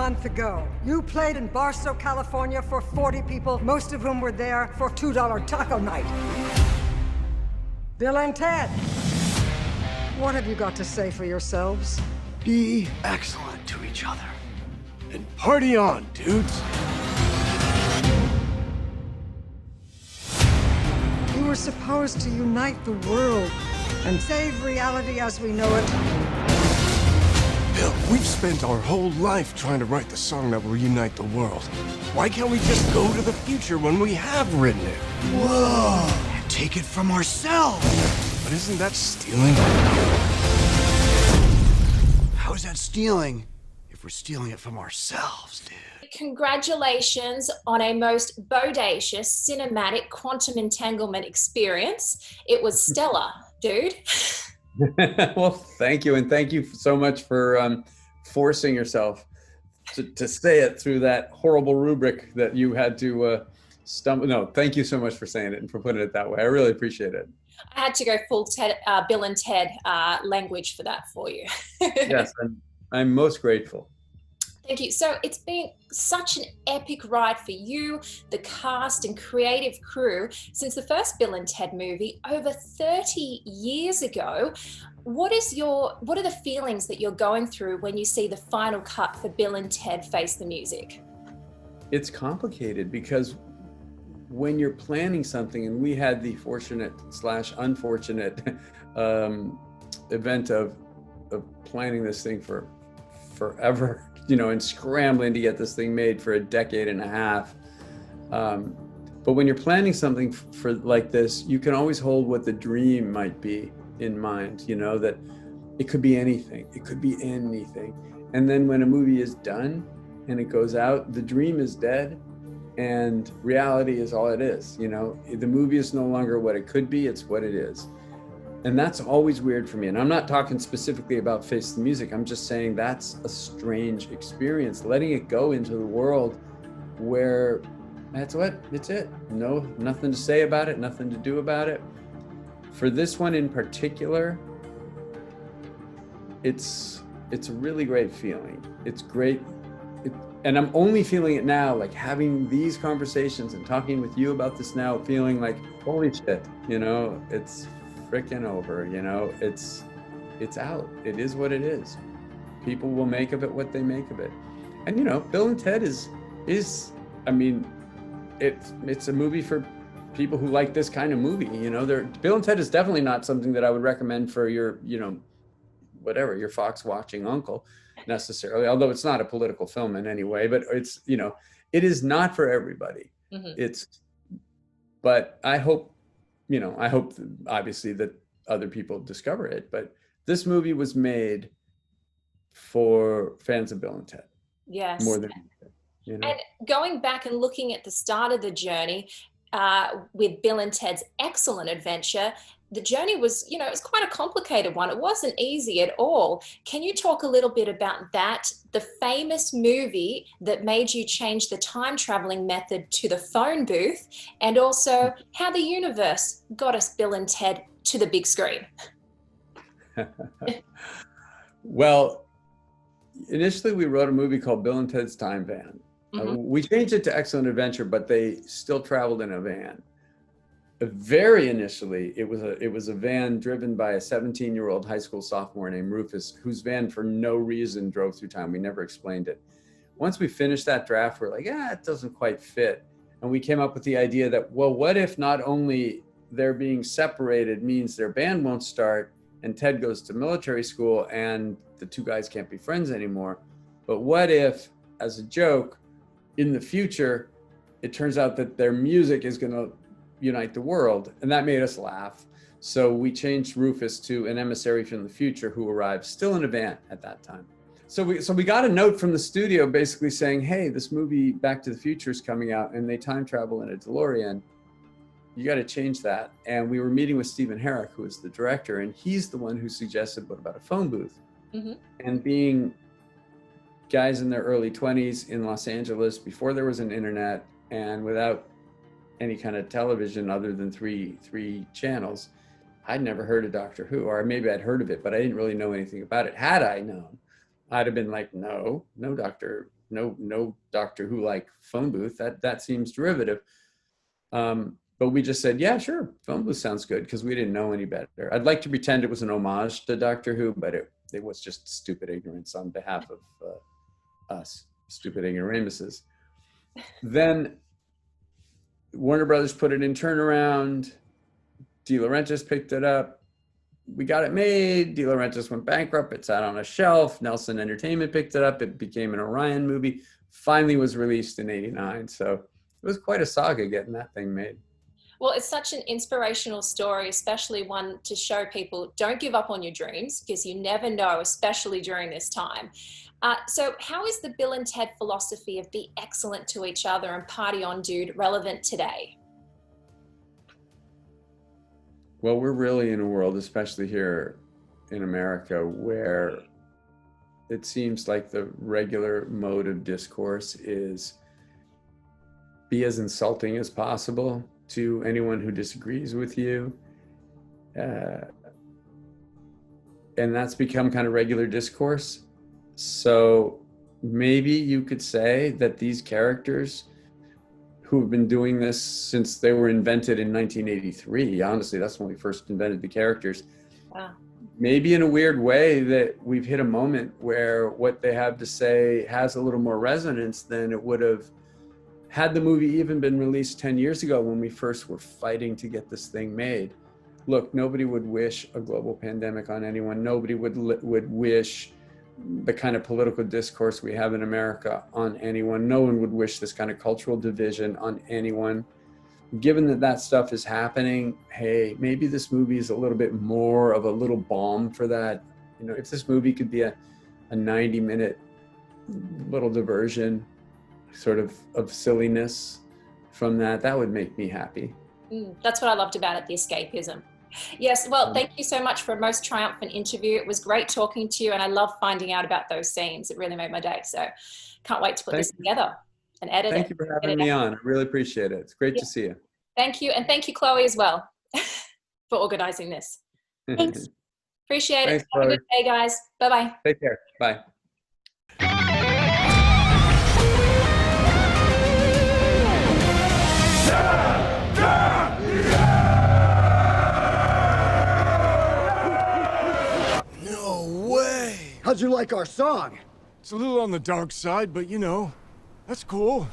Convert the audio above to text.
month ago. You played in Barstow, California for 40 people, most of whom were there for $2 taco night. Bill and Ted, what have you got to say for yourselves? Be excellent to each other. And party on, dudes. You were supposed to unite the world and save reality as we know it. Bill, we've spent our whole life trying to write the song that will unite the world. Why can't we just go to the future when we have written it? Whoa! And take it from ourselves! But isn't that stealing? How is that stealing if we're stealing it from ourselves, dude? Congratulations on a most bodacious cinematic quantum entanglement experience. It was stellar, dude. Well, thank you. And thank you so much for forcing yourself to say it through that horrible rubric that you had to stumble. No, thank you so much for saying it and for putting it that way. I really appreciate it. I had to go full Bill and Ted language for that for you. Yes, I'm most grateful. Thank you. So it's been such an epic ride for you, the cast and creative crew since the first Bill and Ted movie over 30 years ago. What are the feelings that you're going through when you see the final cut for Bill and Ted Face the Music? It's complicated because when you're planning something, and we had the fortunate / unfortunate event of planning this thing for forever, and scrambling to get this thing made for a decade and a half. But when you're planning something for like this, you can always hold what the dream might be in mind, that it could be anything. It could be anything. And then when a movie is done and it goes out, the dream is dead and reality is all it is. The movie is no longer what it could be, it's what it is. And that's always weird for me. And I'm not talking specifically about Face the Music. I'm just saying that's a strange experience, letting it go into the world where it's it. No, nothing to say about it, nothing to do about it. For this one in particular, it's a really great feeling. It's great. And I'm only feeling it now, like having these conversations and talking with you about this now, feeling like, holy shit, it's freaking over, it's out. It is what it is. People will make of it what they make of it. And Bill and Ted is I mean, it's a movie for people who like this kind of movie. Bill and Ted is definitely not something that I would recommend for your, whatever, your Fox watching uncle necessarily, although it's not a political film in any way, but it's, it is not for everybody. Mm-hmm. But I hope obviously that other people discover it, but this movie was made for fans of Bill and Ted. Yes. More than And going back and looking at the start of the journey with Bill and Ted's excellent adventure, the journey was, it was quite a complicated one. It wasn't easy at all. Can you talk a little bit about that, the famous movie that made you change the time traveling method to the phone booth, and also how the universe got us Bill and Ted to the big screen? Well, initially we wrote a movie called Bill and Ted's Time Van. Mm-hmm. We changed it to Excellent Adventure, but they still traveled in a van. Very initially, it was a van driven by a 17-year-old high school sophomore named Rufus, whose van for no reason drove through time. We never explained it. Once we finished that draft, we're like, it doesn't quite fit. And we came up with the idea that, well, what if not only their being separated means their band won't start and Ted goes to military school and the two guys can't be friends anymore, but what if, as a joke, in the future, it turns out that their music is going to unite the world? And that made us laugh. So we changed Rufus to an emissary from the future who arrived still in a van at that time. So we got a note from the studio basically saying, hey, this movie Back to the Future is coming out and they time travel in a DeLorean. You got to change that. And we were meeting with Stephen Herrick, who is the director, and he's the one who suggested what about a phone booth? Mm-hmm. And being guys in their early 20s in Los Angeles before there was an internet and without any kind of television other than three channels, I'd never heard of Doctor Who, or maybe I'd heard of it, but I didn't really know anything about it. Had I known, I'd have been like, no Doctor no Doctor Who like phone booth. That seems derivative. But we just said, yeah, sure, phone booth sounds good, because we didn't know any better. I'd like to pretend it was an homage to Doctor Who, but it was just stupid ignorance on behalf of us, stupid ignoramuses. Then Warner Brothers put it in turnaround. De Laurentiis picked it up. We got it made. De Laurentiis went bankrupt. It sat on a shelf. Nelson Entertainment picked it up. It became an Orion movie. Finally was released in '89. So it was quite a saga getting that thing made. Well, it's such an inspirational story, especially one to show people don't give up on your dreams, because you never know, especially during this time. So how is the Bill and Ted philosophy of be excellent to each other and party on, dude, relevant today? Well, we're really in a world, especially here in America, where it seems like the regular mode of discourse is be as insulting as possible to anyone who disagrees with you. And that's become kind of regular discourse. So maybe you could say that these characters who have been doing this since they were invented in 1983, honestly, that's when we first invented the characters. Wow. Maybe in a weird way that we've hit a moment where what they have to say has a little more resonance than it would have had the movie even been released 10 years ago, when we first were fighting to get this thing made. Look, nobody would wish a global pandemic on anyone. Nobody would wish the kind of political discourse we have in America on anyone. No one would wish this kind of cultural division on anyone. Given that that stuff is happening, hey, maybe this movie is a little bit more of a little balm for that. You know, if this movie could be a 90-minute little diversion, sort of silliness from that would make me happy. That's what I loved about it, the escapism. Yes, well, thank you so much for a most triumphant interview. It was great talking to you, and I love finding out about those scenes. It really made my day. So can't wait to put this together and edit it. Thank you for having me on. I really appreciate it. It's great to see you. Thank you. And thank you, Chloe, as well, for organizing this. Thanks. Appreciate it. Have a good day, guys. Bye-bye. Take care. Bye. How'd you like our song? It's a little on the dark side, but you know, that's cool.